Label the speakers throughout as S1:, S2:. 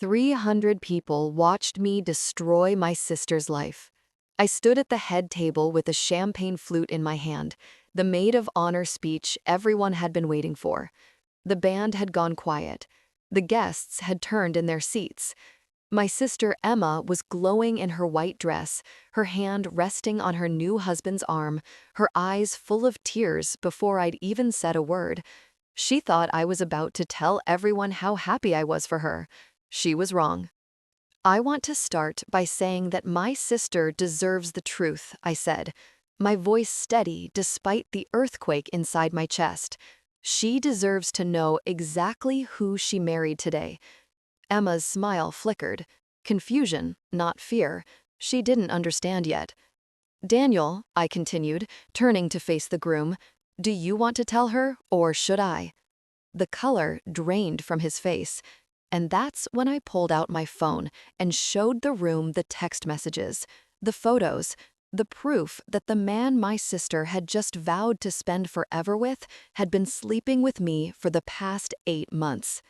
S1: 300 people watched me destroy my sister's life. I stood at the head table with a champagne flute in my hand, the maid of honor speech everyone had been waiting for. The band had gone quiet. The guests had turned in their seats. My sister Emma was glowing in her white dress, her hand resting on her new husband's arm, her eyes full of tears before I'd even said a word. She thought I was about to tell everyone how happy I was for her. She was wrong. I want to start by saying that my sister deserves the truth, I said, my voice steady despite the earthquake inside my chest. She deserves to know exactly who she married today. Emma's smile flickered. Confusion, not fear. She didn't understand yet. Daniel, I continued, turning to face the groom, do you want to tell her, or should I? The color drained from his face. And that's when I pulled out my phone and showed the room the text messages, the photos, the proof that the man my sister had just vowed to spend forever with had been sleeping with me for the past 8 months.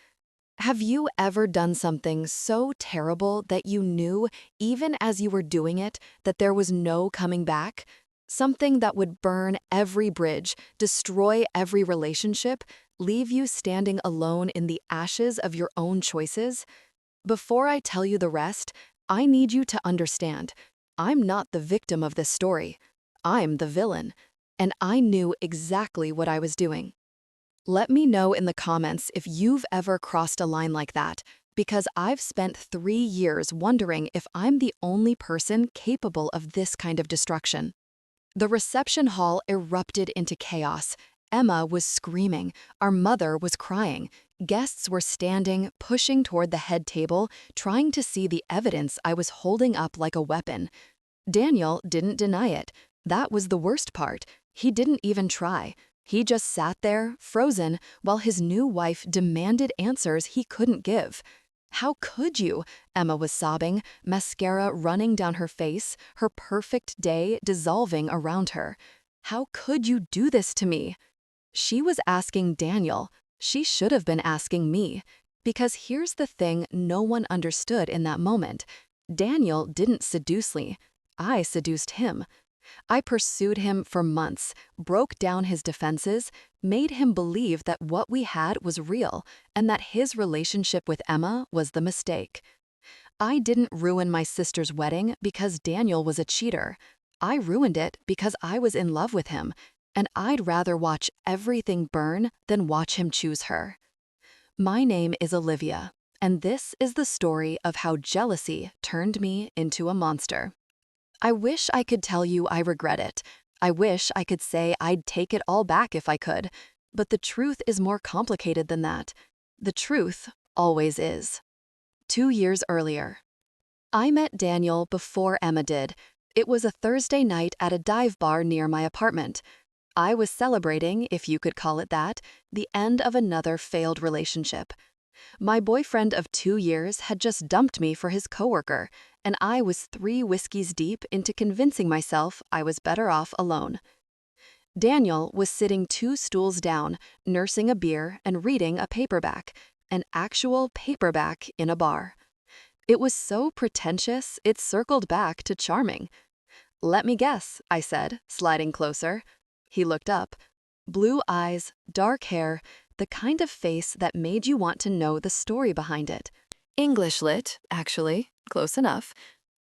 S1: Have you ever done something so terrible that you knew, even as you were doing it, that there was no coming back? Something that would burn every bridge, destroy every relationship, leave you standing alone in the ashes of your own choices? Before I tell you the rest, I need you to understand. I'm not the victim of this story. I'm the villain. And I knew exactly what I was doing. Let me know in the comments if you've ever crossed a line like that, because I've spent 3 years wondering if I'm the only person capable of this kind of destruction. The reception hall erupted into chaos. Emma was screaming. Our mother was crying. Guests were standing, pushing toward the head table, trying to see the evidence I was holding up like a weapon. Daniel didn't deny it. That was the worst part. He didn't even try. He just sat there, frozen, while his new wife demanded answers he couldn't give. How could you? Emma was sobbing, mascara running down her face, her perfect day dissolving around her. How could you do this to me? She was asking Daniel. She should have been asking me. Because here's the thing no one understood in that moment. Daniel didn't seduce me. I seduced him. I pursued him for months, broke down his defenses, made him believe that what we had was real and that his relationship with Emma was the mistake. I didn't ruin my sister's wedding because Daniel was a cheater. I ruined it because I was in love with him, and I'd rather watch everything burn than watch him choose her. My name is Olivia, and this is the story of how jealousy turned me into a monster. I wish I could tell you I regret it. I wish I could say I'd take it all back if I could. But the truth is more complicated than that. The truth always is. 2 years earlier. I met Daniel before Emma did. It was a Thursday night at a dive bar near my apartment. I was celebrating, if you could call it that, the end of another failed relationship. My boyfriend of 2 years had just dumped me for his coworker, and I was 3 whiskeys deep into convincing myself I was better off alone. Daniel was sitting 2 stools down, nursing a beer and reading a paperback, an actual paperback in a bar. It was so pretentious, it circled back to charming. "Let me guess," I said, sliding closer. He looked up. Blue eyes, dark hair, the kind of face that made you want to know the story behind it. English lit, actually. Close enough.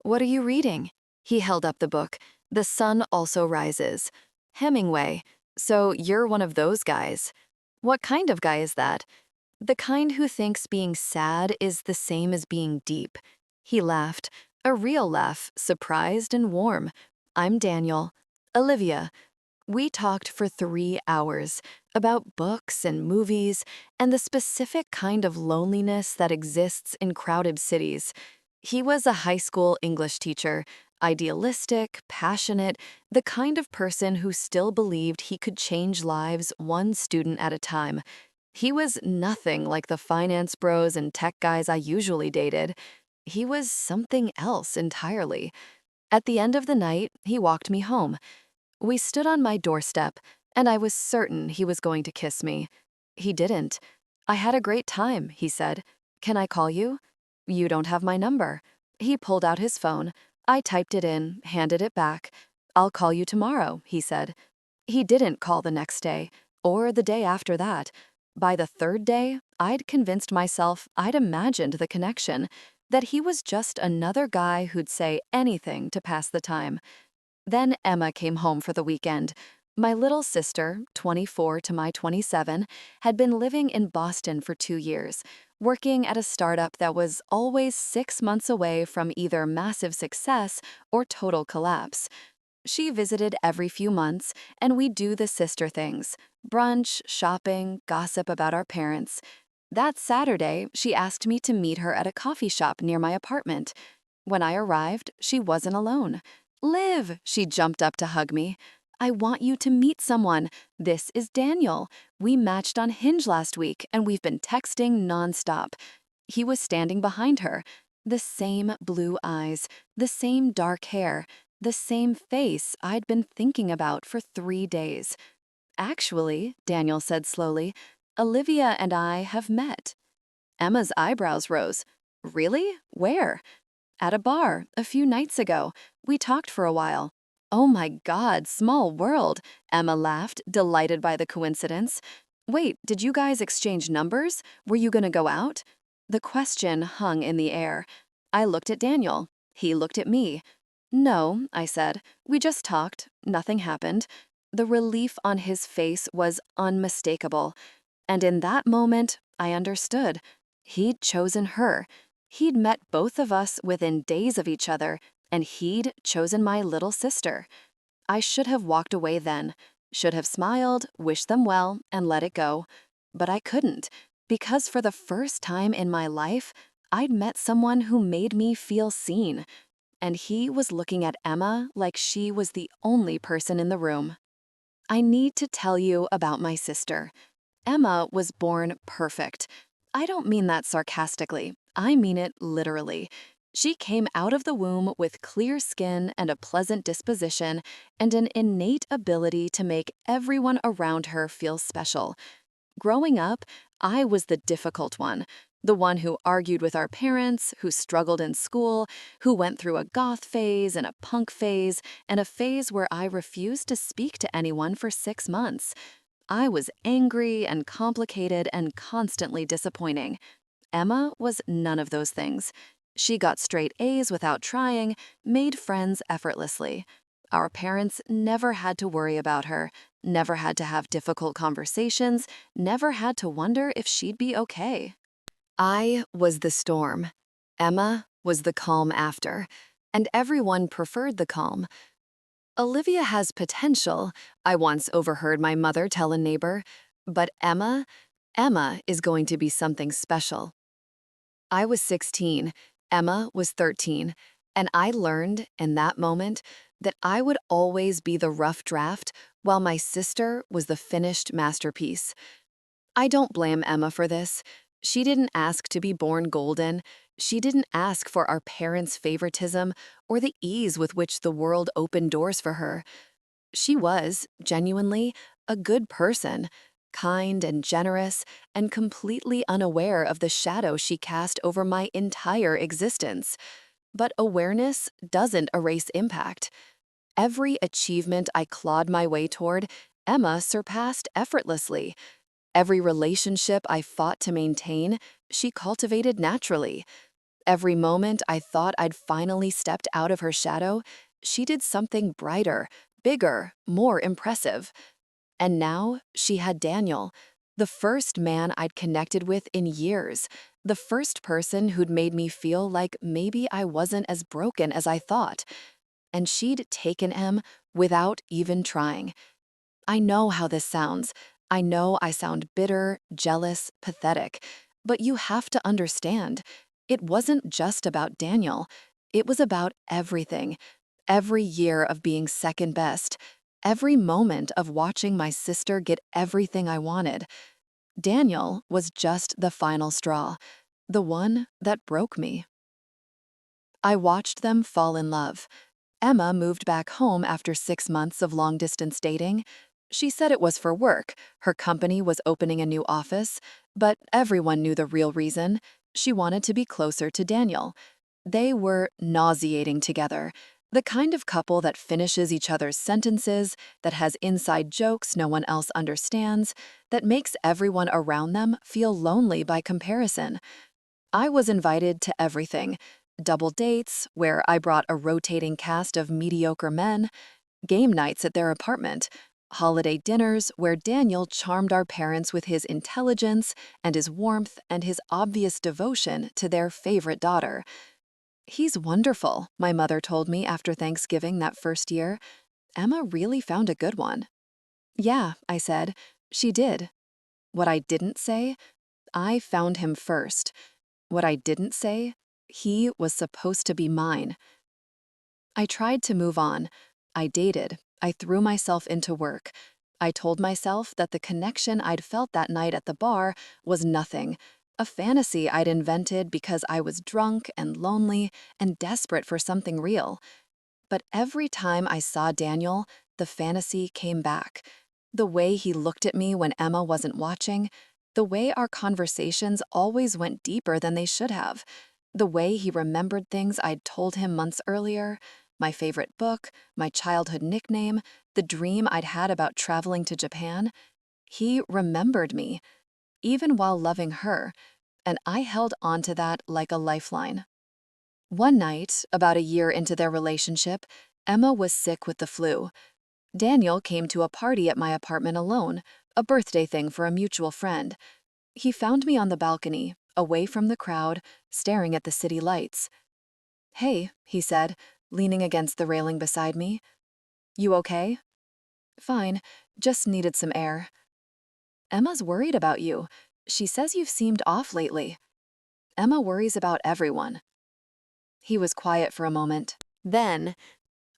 S1: What are you reading? He held up the book. The Sun Also Rises. Hemingway. So you're one of those guys. What kind of guy is that? The kind who thinks being sad is the same as being deep. He laughed. A real laugh, surprised and warm. I'm Daniel. Olivia. We talked for 3 hours about books and movies and the specific kind of loneliness that exists in crowded cities. He was a high school English teacher, idealistic, passionate, the kind of person who still believed he could change lives one student at a time. He was nothing like the finance bros and tech guys I usually dated. He was something else entirely. At the end of the night, he walked me home. We stood on my doorstep, and I was certain he was going to kiss me. He didn't. "I had a great time," he said. "Can I call you?" You don't have my number. He pulled out his phone. I typed it in, handed it back. I'll call you tomorrow, he said. He didn't call the next day, or the day after that. By the third day, I'd convinced myself I'd imagined the connection, that he was just another guy who'd say anything to pass the time. Then Emma came home for the weekend. My little sister, 24 to my 27, had been living in Boston for 2 years, working at a startup that was always 6 months away from either massive success or total collapse. She visited every few months, and we'd do the sister things: brunch, shopping, gossip about our parents. That Saturday, she asked me to meet her at a coffee shop near my apartment. When I arrived, she wasn't alone. Liv, she jumped up to hug me. I want you to meet someone. This is Daniel. We matched on Hinge last week, and we've been texting nonstop. He was standing behind her. The same blue eyes, the same dark hair, the same face I'd been thinking about for 3 days. Actually, Daniel said slowly, Olivia and I have met. Emma's eyebrows rose. Really? Where? At a bar, a few nights ago. We talked for a while. Oh my God, small world, Emma laughed, delighted by the coincidence. Wait, did you guys exchange numbers? Were you gonna go out? The question hung in the air. I looked at Daniel. He looked at me. No, I said. We just talked. Nothing happened. The relief on his face was unmistakable. And in that moment, I understood. He'd chosen her. He'd met both of us within days of each other, and he'd chosen my little sister. I should have walked away then, should have smiled, wished them well, and let it go. But I couldn't, because for the first time in my life, I'd met someone who made me feel seen. And he was looking at Emma like she was the only person in the room. I need to tell you about my sister. Emma was born perfect. I don't mean that sarcastically. I mean it literally. She came out of the womb with clear skin and a pleasant disposition and an innate ability to make everyone around her feel special. Growing up, I was the difficult one, the one who argued with our parents, who struggled in school, who went through a goth phase and a punk phase, and a phase where I refused to speak to anyone for 6 months. I was angry and complicated and constantly disappointing. Emma was none of those things. She got straight A's without trying, made friends effortlessly. Our parents never had to worry about her, never had to have difficult conversations, never had to wonder if she'd be okay. I was the storm. Emma was the calm after, and everyone preferred the calm. Olivia has potential, I once overheard my mother tell a neighbor, but Emma is going to be something special. I was 16, Emma was 13, and I learned in that moment that I would always be the rough draft while my sister was the finished masterpiece. I don't blame Emma for this. She didn't ask to be born golden. She didn't ask for our parents' favoritism or the ease with which the world opened doors for her. She was, genuinely, a good person, kind and generous, and completely unaware of the shadow she cast over my entire existence. But awareness doesn't erase impact. Every achievement I clawed my way toward, Emma surpassed effortlessly. Every relationship I fought to maintain, she cultivated naturally. Every moment I thought I'd finally stepped out of her shadow, she did something brighter, bigger, more impressive. And now she had Daniel, the first man I'd connected with in years, the first person who'd made me feel like maybe I wasn't as broken as I thought. And she'd taken him without even trying. I know how this sounds. I know I sound bitter, jealous, pathetic. But you have to understand, it wasn't just about Daniel. It was about everything. Every year of being second best. Every moment of watching my sister get everything I wanted. Daniel was just the final straw, the one that broke me. I watched them fall in love. Emma moved back home after 6 months of long-distance dating. She said it was for work. Her company was opening a new office, but everyone knew the real reason. She wanted to be closer to Daniel. They were nauseating together, the kind of couple that finishes each other's sentences, that has inside jokes no one else understands, that makes everyone around them feel lonely by comparison. I was invited to everything: double dates, where I brought a rotating cast of mediocre men, game nights at their apartment, holiday dinners where Daniel charmed our parents with his intelligence and his warmth and his obvious devotion to their favorite daughter. "He's wonderful," my mother told me after Thanksgiving that first year. "Emma really found a good one." "Yeah," I said, "she did." What I didn't say? I found him first. What I didn't say? He was supposed to be mine. I tried to move on. I dated. I threw myself into work. I told myself that the connection I'd felt that night at the bar was nothing, a fantasy I'd invented because I was drunk and lonely and desperate for something real. But every time I saw Daniel, the fantasy came back. The way he looked at me when Emma wasn't watching, the way our conversations always went deeper than they should have, the way he remembered things I'd told him months earlier, my favorite book, my childhood nickname, the dream I'd had about traveling to Japan. He remembered me, even while loving her, and I held on to that like a lifeline. One night, about a year into their relationship, Emma was sick with the flu. Daniel came to a party at my apartment alone, a birthday thing for a mutual friend. He found me on the balcony, away from the crowd, staring at the city lights. "Hey," he said, leaning against the railing beside me. "You okay?" "Fine, just needed some air." "Emma's worried about you. She says you've seemed off lately." "Emma worries about everyone." He was quiet for a moment. Then,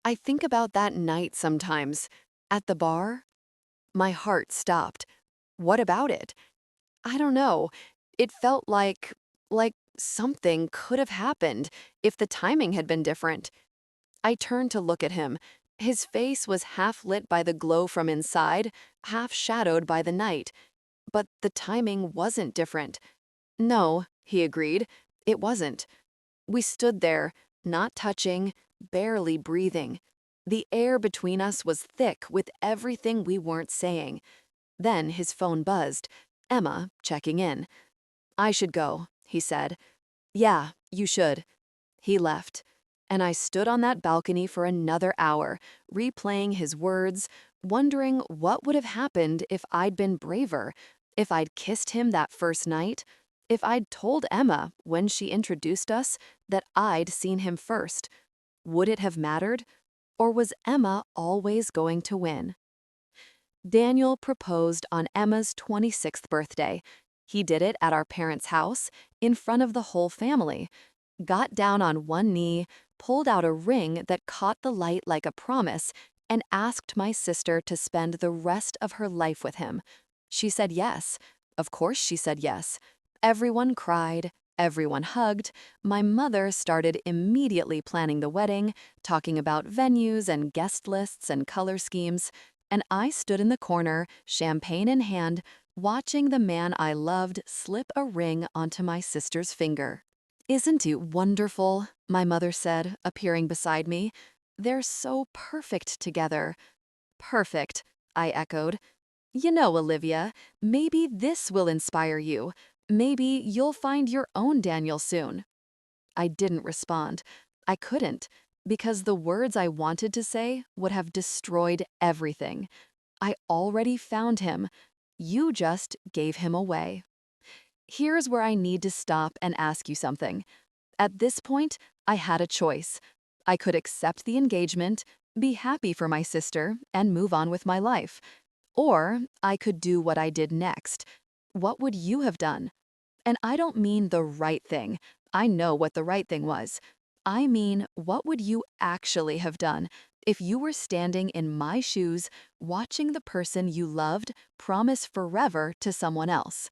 S1: "I think about that night sometimes. At the bar." My heart stopped. What about it? I don't know. It felt like something could have happened if the timing had been different. I turned to look at him. His face was half lit by the glow from inside, half shadowed by the night. But the timing wasn't different. "No," he agreed. "It wasn't." We stood there, not touching, barely breathing. The air between us was thick with everything we weren't saying. Then his phone buzzed. Emma, checking in. "I should go," he said. "Yeah, you should." He left, and I stood on that balcony for another hour, replaying his words, wondering what would have happened if I'd been braver, if I'd kissed him that first night, if I'd told Emma, when she introduced us, that I'd seen him first. Would it have mattered? Or was Emma always going to win? Daniel proposed on Emma's 26th birthday. He did it at our parents' house, in front of the whole family, got down on one knee, pulled out a ring that caught the light like a promise, and asked my sister to spend the rest of her life with him. She said yes. Of course she said yes. Everyone cried. Everyone hugged. My mother started immediately planning the wedding, talking about venues and guest lists and color schemes, and I stood in the corner, champagne in hand, watching the man I loved slip a ring onto my sister's finger. "Isn't it wonderful?" my mother said, appearing beside me. "They're so perfect together." "Perfect," I echoed. "You know, Olivia, maybe this will inspire you. Maybe you'll find your own Daniel soon." I didn't respond. I couldn't, because the words I wanted to say would have destroyed everything. I already found him. You just gave him away. Here's where I need to stop and ask you something. At this point, I had a choice. I could accept the engagement, be happy for my sister, and move on with my life. Or I could do what I did next. What would you have done? And I don't mean the right thing. I know what the right thing was. I mean, what would you actually have done if you were standing in my shoes, watching the person you loved promise forever to someone else?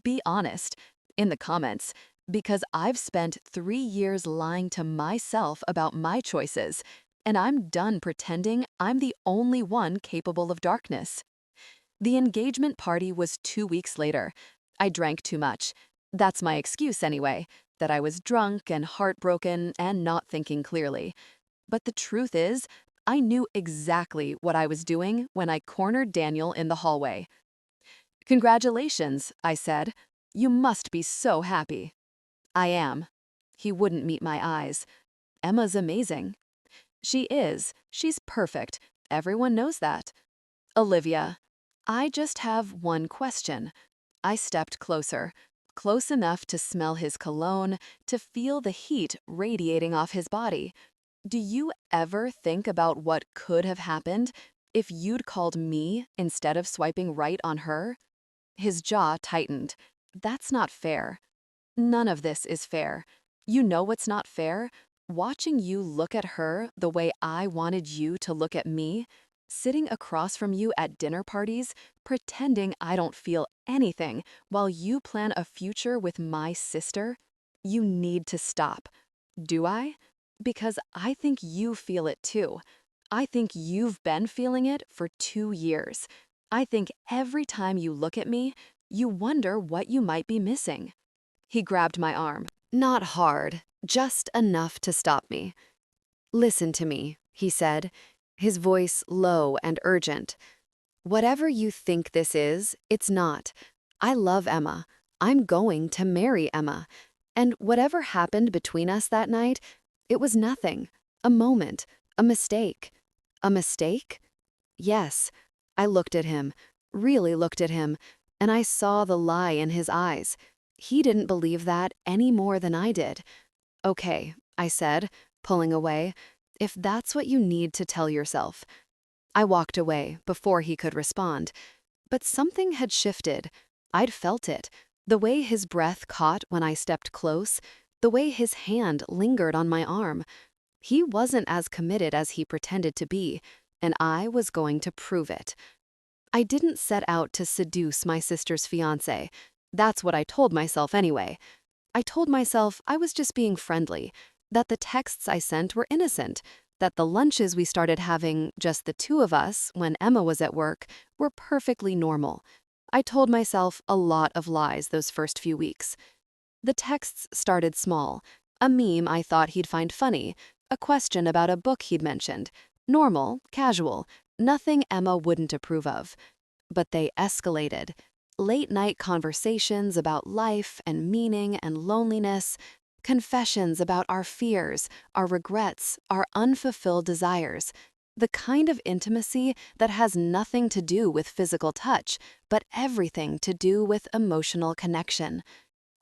S1: Be honest in the comments, because I've spent 3 years lying to myself about my choices, and I'm done pretending I'm the only one capable of darkness. The engagement party was 2 weeks later. I drank too much. That's my excuse anyway, that I was drunk and heartbroken and not thinking clearly. But the truth is, I knew exactly what I was doing when I cornered Daniel in the hallway. "Congratulations," I said. "You must be so happy." "I am." He wouldn't meet my eyes. "Emma's amazing." "She is. She's perfect. Everyone knows that." "Olivia, I just have one question." I stepped closer, close enough to smell his cologne, to feel the heat radiating off his body. "Do you ever think about what could have happened if you'd called me instead of swiping right on her?" His jaw tightened. "That's not fair." "None of this is fair. You know what's not fair? Watching you look at her the way I wanted you to look at me, sitting across from you at dinner parties, pretending I don't feel anything while you plan a future with my sister. You need to stop." "Do I?" "Because I think you feel it too. I think you've been feeling it for 2 years. I think every time you look at me, you wonder what you might be missing." He grabbed my arm. Not hard, just enough to stop me. "Listen to me," he said, his voice low and urgent. "Whatever you think this is, it's not. I love Emma. I'm going to marry Emma. And whatever happened between us that night, it was nothing. A moment. A mistake." "A mistake?" "Yes." I looked at him, really looked at him, and I saw the lie in his eyes. He didn't believe that any more than I did. "Okay," I said, pulling away, "if that's what you need to tell yourself." I walked away before he could respond. But something had shifted. I'd felt it. The way his breath caught when I stepped close, the way his hand lingered on my arm. He wasn't as committed as he pretended to be, and I was going to prove it. I didn't set out to seduce my sister's fiancé. That's what I told myself anyway. I told myself I was just being friendly, that the texts I sent were innocent, that the lunches we started having, just the two of us, when Emma was at work, were perfectly normal. I told myself a lot of lies those first few weeks. The texts started small. A meme I thought he'd find funny, a question about a book he'd mentioned. Normal, casual, nothing Emma wouldn't approve of. But they escalated. Late-night conversations about life and meaning and loneliness, confessions about our fears, our regrets, our unfulfilled desires, the kind of intimacy that has nothing to do with physical touch, but everything to do with emotional connection.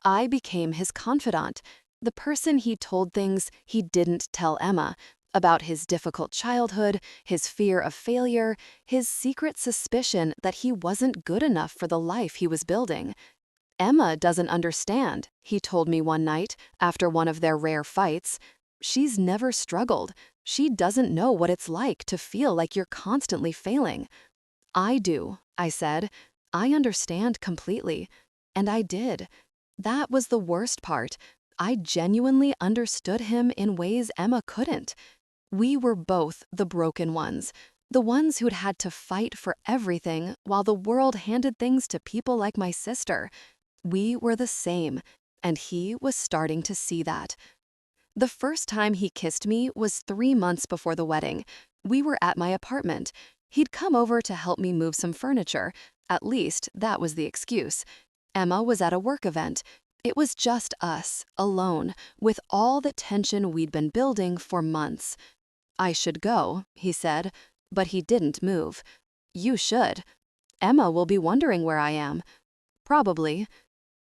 S1: I became his confidant, the person he told things he didn't tell Emma, about his difficult childhood, his fear of failure, his secret suspicion that he wasn't good enough for the life he was building. "Emma doesn't understand," he told me one night after one of their rare fights. "She's never struggled. She doesn't know what it's like to feel like you're constantly failing." "I do," I said. "I understand completely." And I did. That was the worst part. I genuinely understood him in ways Emma couldn't. We were both the broken ones, the ones who'd had to fight for everything while the world handed things to people like my sister. We were the same, and he was starting to see that. The first time he kissed me was 3 months before the wedding. We were at my apartment. He'd come over to help me move some furniture. At least, that was the excuse. Emma was at a work event. It was just us, alone, with all the tension we'd been building for months. "I should go," he said, but he didn't move. "You should. Emma will be wondering where I am." "Probably."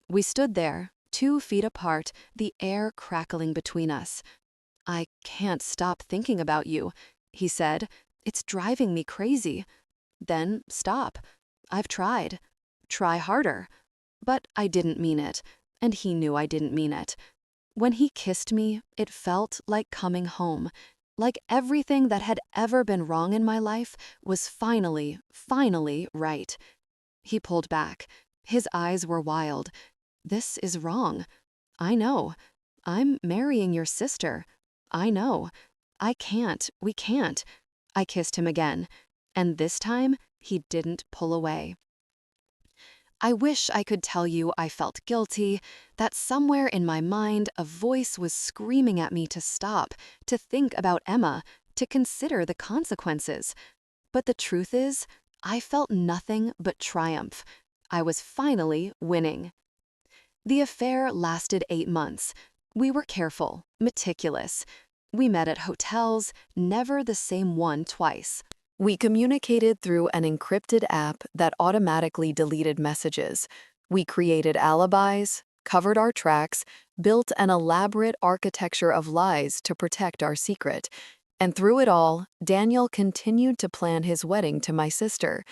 S1: We stood there, 2 feet apart, the air crackling between us. "I can't stop thinking about you," he said. "It's driving me crazy." "Then stop." "I've tried." "Try harder." But I didn't mean it, and he knew I didn't mean it. When he kissed me, it felt like coming home, like everything that had ever been wrong in my life was finally right. He pulled back. His eyes were wild. "This is wrong. I know. I'm marrying your sister. I know. We can't." I kissed him again, and this time he didn't pull away. I wish I could tell you I felt guilty, that somewhere in my mind a voice was screaming at me to stop, to think about Emma, to consider the consequences. But the truth is, I felt nothing but triumph. I was finally winning. The affair lasted 8 months. We were careful, meticulous. We met at hotels, never the same one twice. We communicated through an encrypted app that automatically deleted messages. We created alibis, covered our tracks, built an elaborate architecture of lies to protect our secret. And through it all, Daniel continued to plan his wedding to my sister.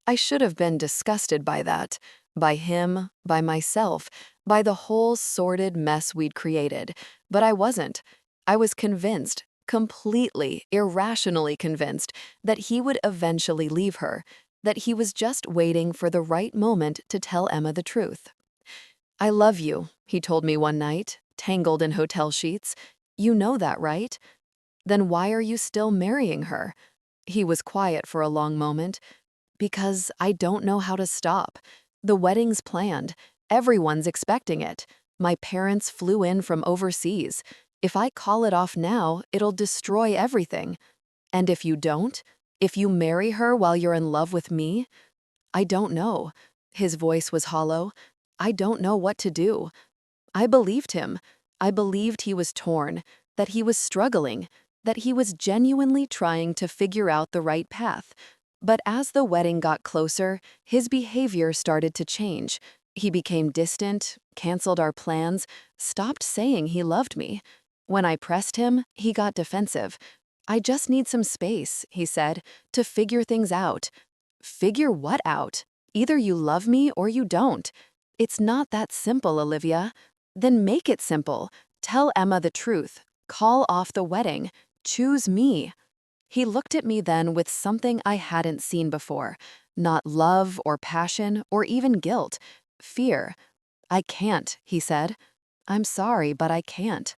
S1: I should have been disgusted by that, by him, by myself, by the whole sordid mess we'd created, but I wasn't. I was convinced, completely, irrationally convinced, that he would eventually leave her, that he was just waiting for the right moment to tell Emma the truth. "I love you," he told me one night, tangled in hotel sheets. "You know that, right? Then why are you still marrying her?" He was quiet for a long moment. "Because I don't know how to stop. The wedding's planned. Everyone's expecting it. My parents flew in from overseas. If I call it off now, it'll destroy everything. And if you don't? If you marry her while you're in love with me? I don't know." His voice was hollow. "I don't know what to do." I believed him. I believed he was torn, that he was struggling, that he was genuinely trying to figure out the right path. But as the wedding got closer, his behavior started to change. He became distant, canceled our plans, stopped saying he loved me. When I pressed him, he got defensive. "I just need some space," he said, "to figure things out." "Figure what out? Either you love me or you don't. It's not that simple, Olivia." "Then make it simple. Tell Emma the truth. Call off the wedding. Choose me." He looked at me then with something I hadn't seen before. Not love or passion or even guilt. Fear. "I can't," he said. "I'm sorry, but I can't."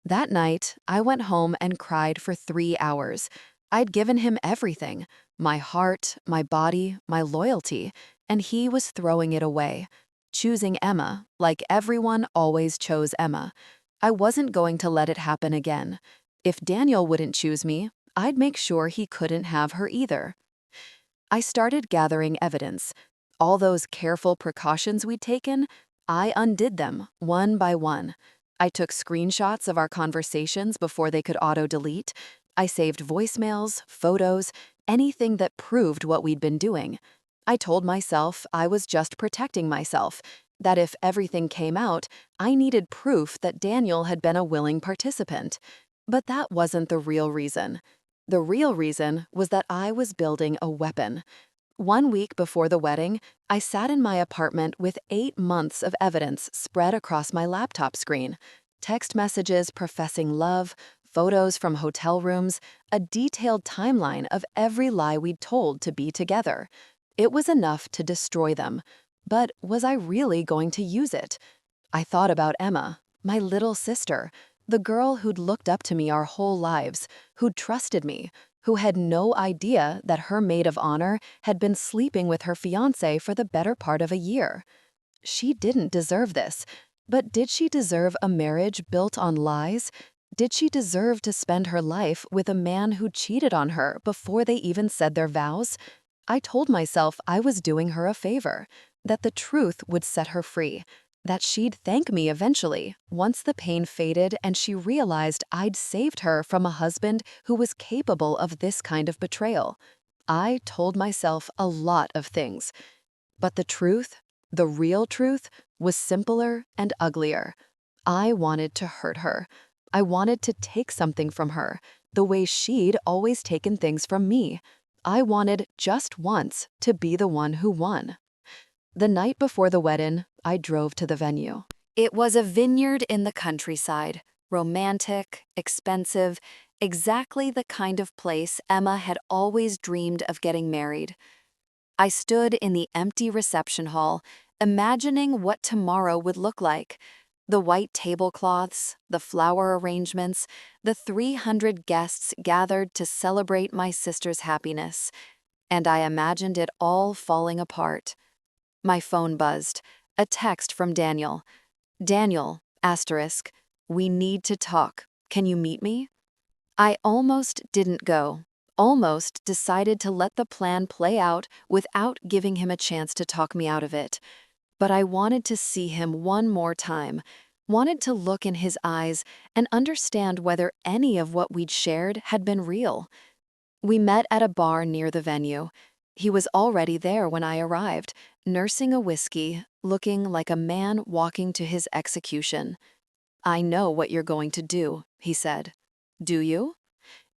S1: That night, I went home and cried for 3 hours. I'd given him everything, my heart, my body, my loyalty, and he was throwing it away, choosing Emma, like everyone always chose Emma. I wasn't going to let it happen again. If Daniel wouldn't choose me, I'd make sure he couldn't have her either. I started gathering evidence. All those careful precautions we'd taken, I undid them one by one. I took screenshots of our conversations before they could auto-delete. I saved voicemails, photos, anything that proved what we'd been doing. I told myself I was just protecting myself, that if everything came out, I needed proof that Daniel had been a willing participant. But that wasn't the real reason. The real reason was that I was building a weapon. 1 week before the wedding, I sat in my apartment with 8 months of evidence spread across my laptop screen. Text messages professing love, photos from hotel rooms, a detailed timeline of every lie we'd told to be together. It was enough to destroy them. But was I really going to use it? I thought about Emma, my little sister, the girl who'd looked up to me our whole lives, who'd trusted me, who had no idea that her maid of honor had been sleeping with her fiancé for the better part of a year. She didn't deserve this, but did she deserve a marriage built on lies? Did she deserve to spend her life with a man who cheated on her before they even said their vows? I told myself I was doing her a favor, that the truth would set her free, that she'd thank me eventually, once the pain faded and she realized I'd saved her from a husband who was capable of this kind of betrayal. I told myself a lot of things. But the truth, the real truth, was simpler and uglier. I wanted to hurt her. I wanted to take something from her, the way she'd always taken things from me. I wanted, just once, to be the one who won. The night before the wedding, I drove to the venue. It was a vineyard in the countryside, romantic, expensive, exactly the kind of place Emma had always dreamed of getting married. I stood in the empty reception hall, imagining what tomorrow would look like. The white tablecloths, the flower arrangements, the 300 guests gathered to celebrate my sister's happiness. And I imagined it all falling apart. My phone buzzed. A text from Daniel. Daniel, asterisk, we need to talk. Can you meet me? I almost didn't go. Almost decided to let the plan play out without giving him a chance to talk me out of it. But I wanted to see him one more time, wanted to look in his eyes and understand whether any of what we'd shared had been real. We met at a bar near the venue. He was already there when I arrived, nursing a whiskey, looking like a man walking to his execution. I know what you're going to do, he said. Do you?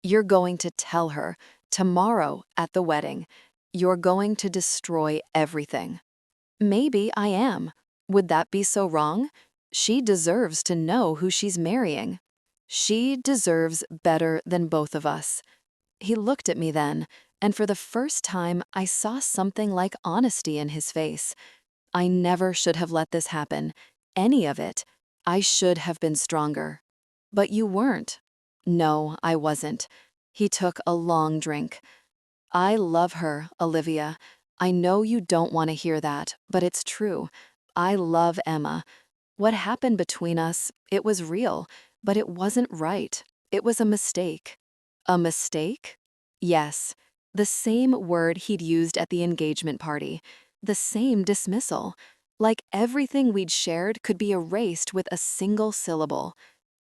S1: You're going to tell her, tomorrow at the wedding. You're going to destroy everything. Maybe I am. Would that be so wrong? She deserves to know who she's marrying. She deserves better than both of us. He looked at me then, and for the first time I saw something like honesty in his face. I never should have let this happen. Any of it. I should have been stronger. But you weren't. No, I wasn't. He took a long drink. I love her, Olivia. I know you don't want to hear that, but it's true. I love Emma. What happened between us, it was real, but it wasn't right. It was a mistake. A mistake? Yes. The same word he'd used at the engagement party. The same dismissal. Like everything we'd shared could be erased with a single syllable.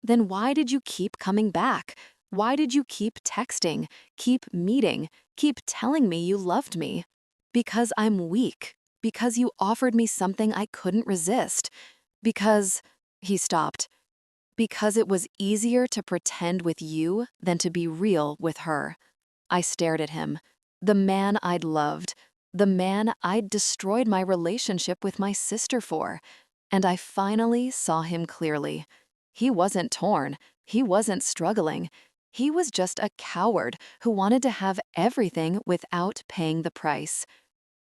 S1: Then why did you keep coming back? Why did you keep texting, keep meeting, keep telling me you loved me? Because I'm weak. Because you offered me something I couldn't resist. Because, he stopped. Because it was easier to pretend with you than to be real with her. I stared at him. The man I'd loved. The man I'd destroyed my relationship with my sister for. And I finally saw him clearly. He wasn't torn. He wasn't struggling. He was just a coward who wanted to have everything without paying the price.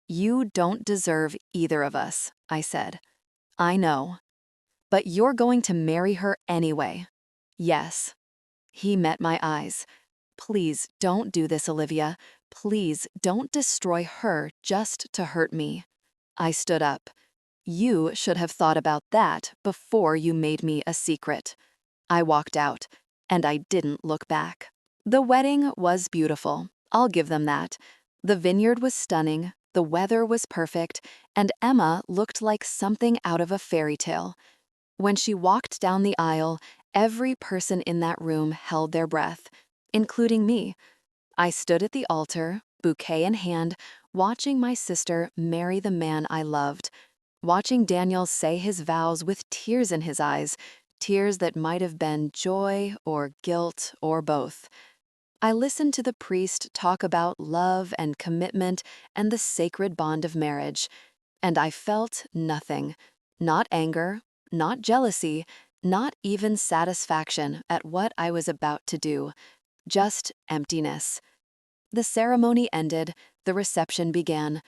S1: You don't deserve either of us, I said. I know. But you're going to marry her anyway. Yes. He met my eyes. Please don't do this, Olivia. Please don't destroy her just to hurt me. I stood up. You should have thought about that before you made me a secret. I walked out, and I didn't look back. The wedding was beautiful. I'll give them that. The vineyard was stunning, the weather was perfect, and Emma looked like something out of a fairy tale. When she walked down the aisle, every person in that room held their breath, including me. I stood at the altar, bouquet in hand, watching my sister marry the man I loved, watching Daniel say his vows with tears in his eyes, tears that might have been joy or guilt or both. I listened to the priest talk about love and commitment and the sacred bond of marriage, and I felt nothing. Not anger, not jealousy, not even satisfaction at what I was about to do. Just emptiness. The ceremony ended, the reception began.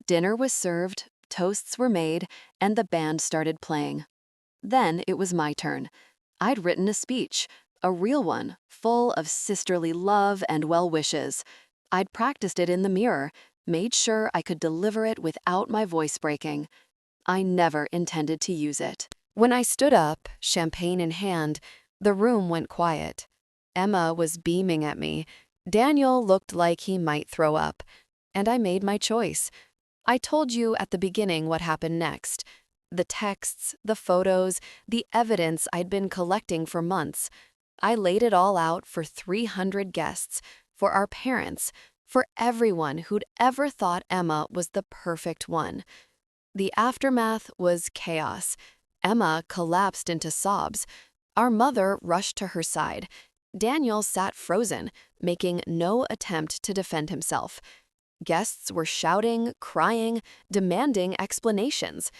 S1: Dinner was served, toasts were made, and the band started playing. Then it was my turn. I'd written a speech, a real one, full of sisterly love and well wishes. I'd practiced it in the mirror, made sure I could deliver it without my voice breaking. I never intended to use it. When I stood up, champagne in hand, the room went quiet. Emma was beaming at me. Daniel looked like he might throw up. And I made my choice. I told you at the beginning what happened next. The texts, the photos, the evidence I'd been collecting for months. I laid it all out for 300 guests, for our parents, for everyone who'd ever thought Emma was the perfect one. The aftermath was chaos. Emma collapsed into sobs. Our mother rushed to her side. Daniel sat frozen, making no attempt to defend himself. Guests were shouting, crying, demanding explanations.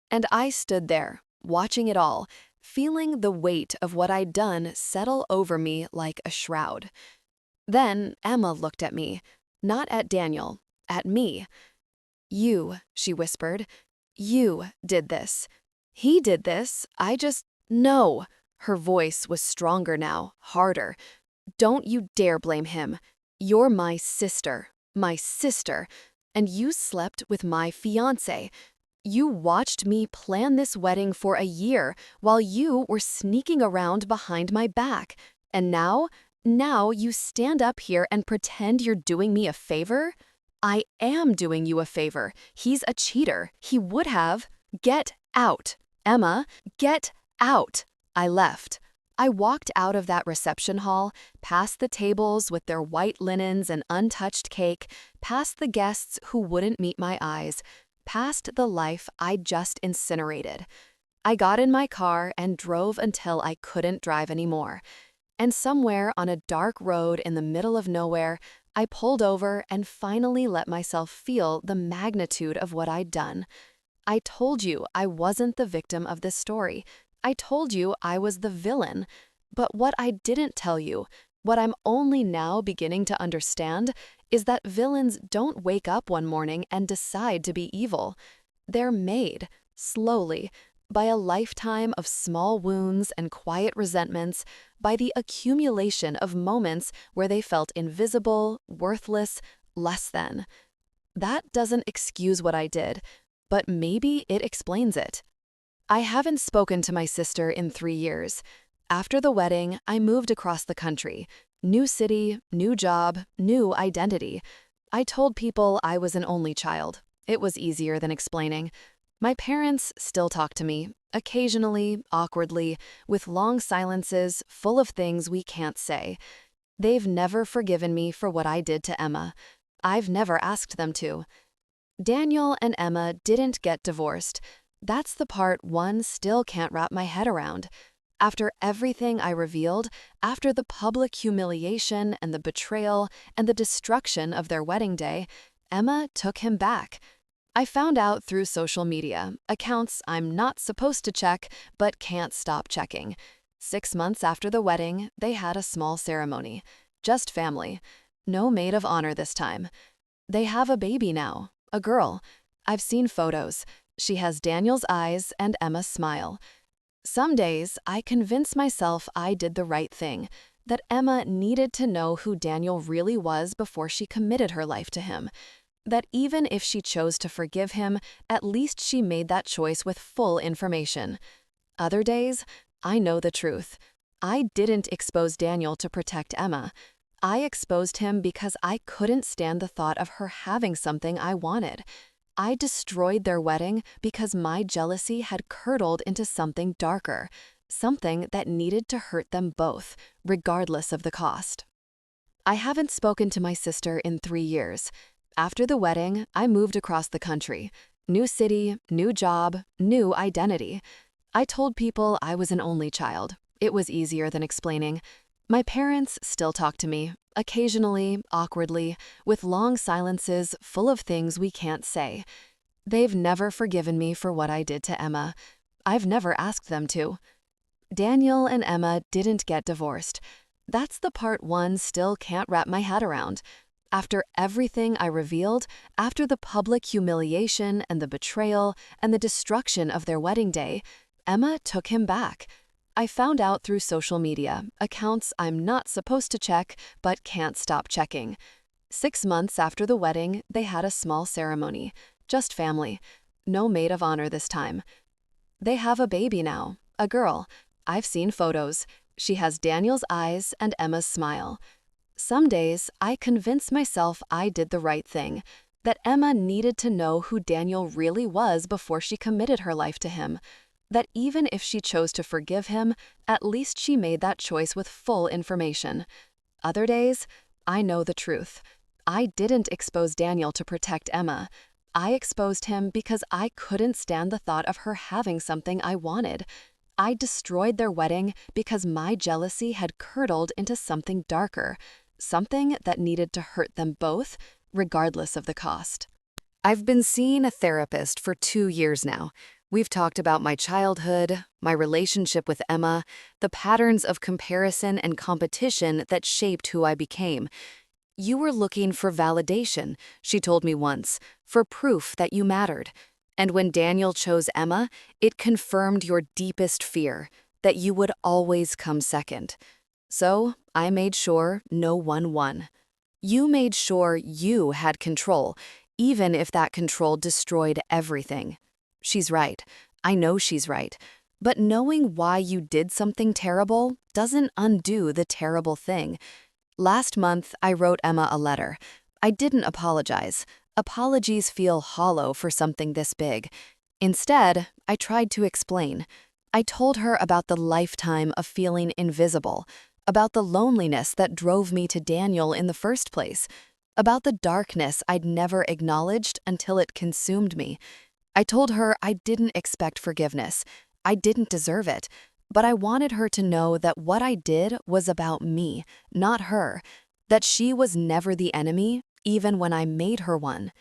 S1: And I stood there, watching it all, feeling the weight of what I'd done settle over me like a shroud. Then Emma looked at me, not at Daniel, at me. You, she whispered, you did this. He did this, no. Her voice was stronger now, harder. Don't you dare blame him. You're my sister, and you slept with my fiancé. You watched me plan this wedding for a year while you were sneaking around behind my back. And now you stand up here and pretend you're doing me a favor? I am doing you a favor. He's a cheater. He would have. Get out. Emma, get out. I left. I walked out of that reception hall, past the tables with their white linens and untouched cake, past the guests who wouldn't meet my eyes, past the life I'd just incinerated. I got in my car and drove until I couldn't drive anymore. And somewhere on a dark road in the middle of nowhere, I pulled over and finally let myself feel the magnitude of what I'd done. I told you I wasn't the victim of this story. I told you I was the villain. But what I didn't tell you, what I'm only now beginning to understand, is that villains don't wake up one morning and decide to be evil. They're made, slowly, by a lifetime of small wounds and quiet resentments, by the accumulation of moments where they felt invisible, worthless, less than. That doesn't excuse what I did, but maybe it explains it. I haven't spoken to my sister in 3 years. After the wedding, I moved across the country. New city, new job, new identity. I told people I was an only child. It was easier than explaining. My parents still talk to me, occasionally, awkwardly, with long silences full of things we can't say. They've never forgiven me for what I did to Emma. I've never asked them to. Daniel and Emma didn't get divorced. That's the part one still can't wrap my head around. After everything I revealed, after the public humiliation and the betrayal and the destruction of their wedding day, Emma took him back. I found out through social media, accounts I'm not supposed to check but can't stop checking. 6 months after the wedding, they had a small ceremony. Just family. No maid of honor this time. They have a baby now, a girl. I've seen photos. She has Daniel's eyes and Emma's smile. Some days, I convince myself I did the right thing, that Emma needed to know who Daniel really was before she committed her life to him, that even if she chose to forgive him, at least she made that choice with full information. Other days, I know the truth. I didn't expose Daniel to protect Emma. I exposed him because I couldn't stand the thought of her having something I wanted. I destroyed their wedding because my jealousy had curdled into something darker, something that needed to hurt them both, regardless of the cost. I haven't spoken to my sister in 3 years. After the wedding, I moved across the country. New city, new job, new identity. I told people I was an only child. It was easier than explaining. My parents still talk to me, occasionally, awkwardly, with long silences full of things we can't say. They've never forgiven me for what I did to Emma. I've never asked them to. Daniel and Emma didn't get divorced. That's the part one still can't wrap my head around. After everything I revealed, after the public humiliation and the betrayal and the destruction of their wedding day, Emma took him back. I found out through social media, accounts I'm not supposed to check but can't stop checking. 6 months after the wedding, they had a small ceremony. Just family. No maid of honor this time. They have a baby now, a girl. I've seen photos. She has Daniel's eyes and Emma's smile. Some days, I convince myself I did the right thing, that Emma needed to know who Daniel really was before she committed her life to him, that even if she chose to forgive him, at least she made that choice with full information. Other days, I know the truth. I didn't expose Daniel to protect Emma. I exposed him because I couldn't stand the thought of her having something I wanted. I destroyed their wedding because my jealousy had curdled into something darker, something that needed to hurt them both, regardless of the cost. I've been seeing a therapist for 2 years now. We've talked about my childhood, my relationship with Emma, the patterns of comparison and competition that shaped who I became. You were looking for validation, she told me once, for proof that you mattered. And when Daniel chose Emma, it confirmed your deepest fear, that you would always come second. So I made sure no one won. You made sure you had control, even if that control destroyed everything. She's right. I know she's right. But knowing why you did something terrible doesn't undo the terrible thing. Last month, I wrote Emma a letter. I didn't apologize. Apologies feel hollow for something this big. Instead, I tried to explain. I told her about the lifetime of feeling invisible, about the loneliness that drove me to Daniel in the first place, about the darkness I'd never acknowledged until it consumed me. I told her I didn't expect forgiveness. I didn't deserve it. But I wanted her to know that what I did was about me, not her, that she was never the enemy, even when I made her one.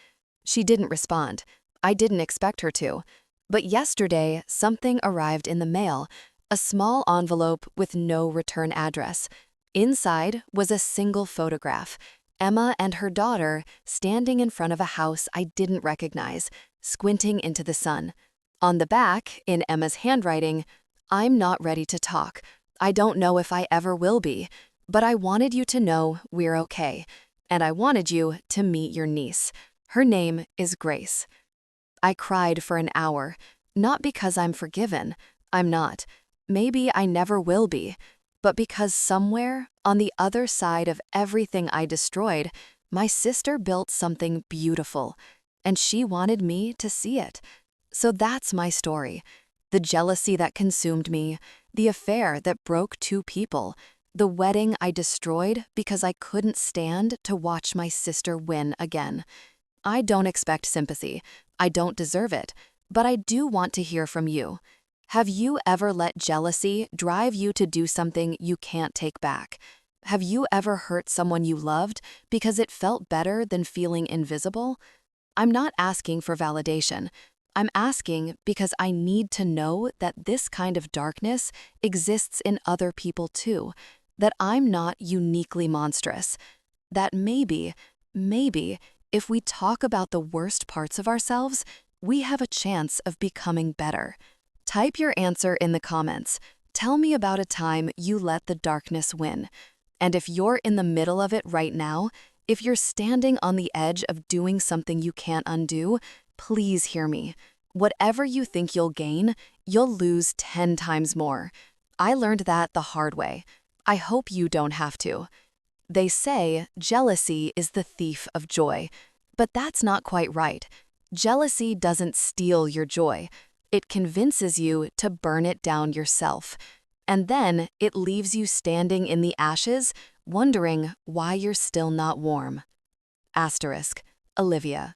S1: She didn't respond. I didn't expect her to. But yesterday, something arrived in the mail, a small envelope with no return address. Inside was a single photograph, Emma and her daughter standing in front of a house I didn't recognize, squinting into the sun. On the back, in Emma's handwriting, "I'm not ready to talk. I don't know if I ever will be, but I wanted you to know we're okay. And I wanted you to meet your niece. Her name is Grace." I cried for an hour, not because I'm forgiven. I'm not. Maybe I never will be. But because somewhere, on the other side of everything I destroyed, my sister built something beautiful, and she wanted me to see it. So that's my story. The jealousy that consumed me, the affair that broke two people, the wedding I destroyed because I couldn't stand to watch my sister win again. I don't expect sympathy. I don't deserve it. But I do want to hear from you. Have you ever let jealousy drive you to do something you can't take back? Have you ever hurt someone you loved because it felt better than feeling invisible? I'm not asking for validation. I'm asking because I need to know that this kind of darkness exists in other people too, that I'm not uniquely monstrous, that maybe, if we talk about the worst parts of ourselves, we have a chance of becoming better. Type your answer in the comments. Tell me about a time you let the darkness win. And if you're in the middle of it right now, if you're standing on the edge of doing something you can't undo, please hear me. Whatever you think you'll gain, you'll lose 10 times more. I learned that the hard way. I hope you don't have to. They say jealousy is the thief of joy, but that's not quite right. Jealousy doesn't steal your joy. It convinces you to burn it down yourself. And then it leaves you standing in the ashes, wondering why you're still not warm. Asterisk, Olivia.